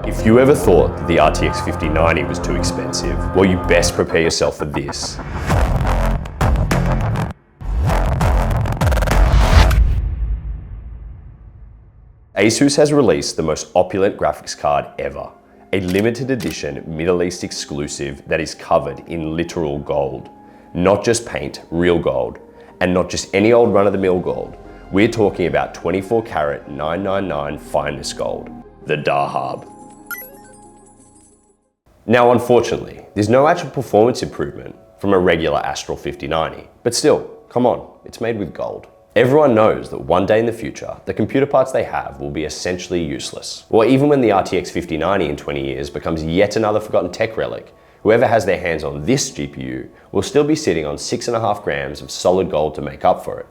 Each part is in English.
If you ever thought that the RTX 5090 was too expensive, well, you best prepare yourself for this. ASUS has released the most opulent graphics card ever, a limited edition Middle East exclusive that is covered in literal gold. Not just paint, real gold, and not just any old run-of-the-mill gold. We're talking about 24 karat 999 finest gold, the Dhahab. Now, unfortunately, there's no actual performance improvement from a regular Astral 5090, but still, come on, it's made with gold. Everyone knows that one day in the future, the computer parts they have will be essentially useless. Or even when the RTX 5090 in 20 years becomes yet another forgotten tech relic, whoever has their hands on this GPU will still be sitting on 6.5 grams of solid gold to make up for it.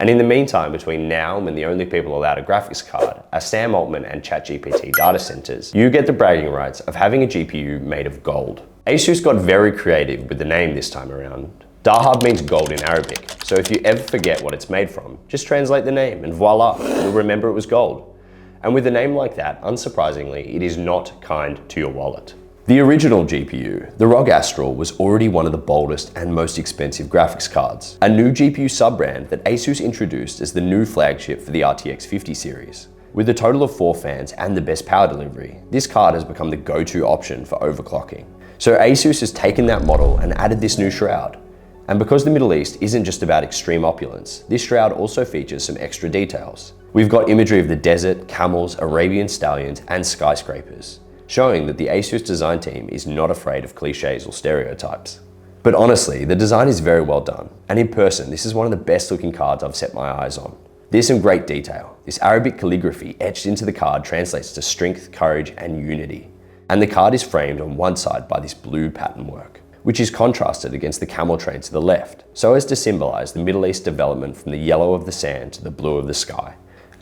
And in the meantime, between now and when the only people allowed a graphics card are Sam Altman and ChatGPT data centers, you get the bragging rights of having a GPU made of gold. ASUS got very creative with the name this time around. Dhahab means gold in Arabic, so if you ever forget what it's made from, just translate the name and voila, you'll remember it was gold. And with a name like that, unsurprisingly, it is not kind to your wallet. The original GPU, the ROG Astral, was already one of the boldest and most expensive graphics cards, a new GPU sub-brand that ASUS introduced as the new flagship for the RTX 50 series. With a total of 4 fans and the best power delivery, this card has become the go-to option for overclocking. So ASUS has taken that model and added this new shroud. And because the Middle East isn't just about extreme opulence, this shroud also features some extra details. We've got imagery of the desert, camels, Arabian stallions, and skyscrapers, showing that the ASUS design team is not afraid of cliches or stereotypes. But honestly, the design is very well done, and in person, this is one of the best looking cards I've set my eyes on. There's some great detail. This Arabic calligraphy etched into the card translates to strength, courage, and unity. And the card is framed on one side by this blue pattern work, which is contrasted against the camel train to the left, so as to symbolize the Middle East development from the yellow of the sand to the blue of the sky,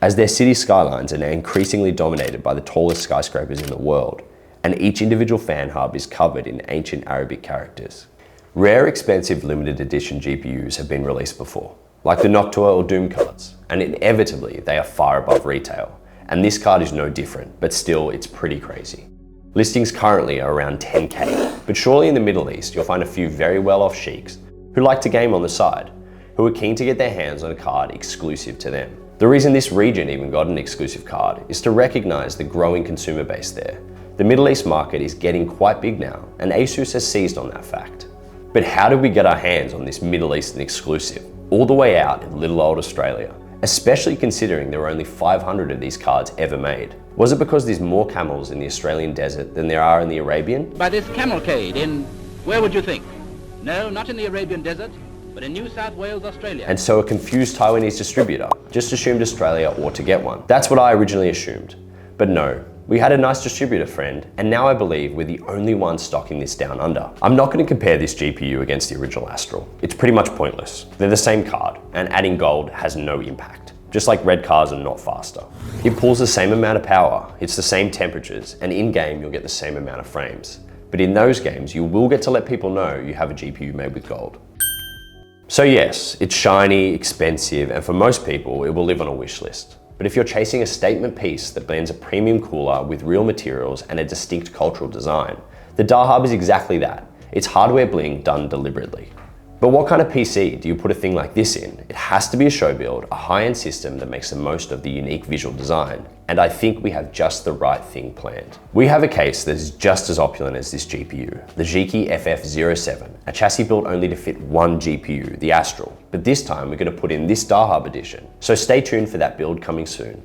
as their city skylines are now increasingly dominated by the tallest skyscrapers in the world, and each individual fan hub is covered in ancient Arabic characters. Rare, expensive limited edition GPUs have been released before, like the Noctua or Doom cards, and inevitably they are far above retail, and this card is no different, but still it's pretty crazy. Listings currently are around 10K, but surely in the Middle East you'll find a few very well-off sheiks who like to game on the side, who are keen to get their hands on a card exclusive to them. The reason this region even got an exclusive card is to recognize the growing consumer base there. The Middle East market is getting quite big now, and ASUS has seized on that fact. But how did we get our hands on this Middle Eastern exclusive, all the way out in little old Australia? Especially considering there were only 500 of these cards ever made. Was it because there's more camels in the Australian desert than there are in the Arabian? By this camelcade in, where would you think? No, not in the Arabian desert, but in New South Wales, Australia. And so a confused Taiwanese distributor just assumed Australia ought to get one. That's what I originally assumed. But no, we had a nice distributor friend, and now I believe we're the only ones stocking this down under. I'm not going to compare this GPU against the original Astral. It's pretty much pointless. They're the same card, and adding gold has no impact. Just like red cars are not faster. It pulls the same amount of power, hits the same temperatures, and in-game you'll get the same amount of frames. But in those games, you will get to let people know you have a GPU made with gold. So yes, it's shiny, expensive, and for most people, it will live on a wish list. But if you're chasing a statement piece that blends a premium cooler with real materials and a distinct cultural design, the Dhahab is exactly that. It's hardware bling done deliberately. But what kind of PC do you put a thing like this in? It has to be a show build, a high-end system that makes the most of the unique visual design. And I think we have just the right thing planned. We have a case that is just as opulent as this GPU, the XIKII FF07, a chassis built only to fit one GPU, the Astral. But this time we're going to put in this Dhahab edition. So stay tuned for that build coming soon.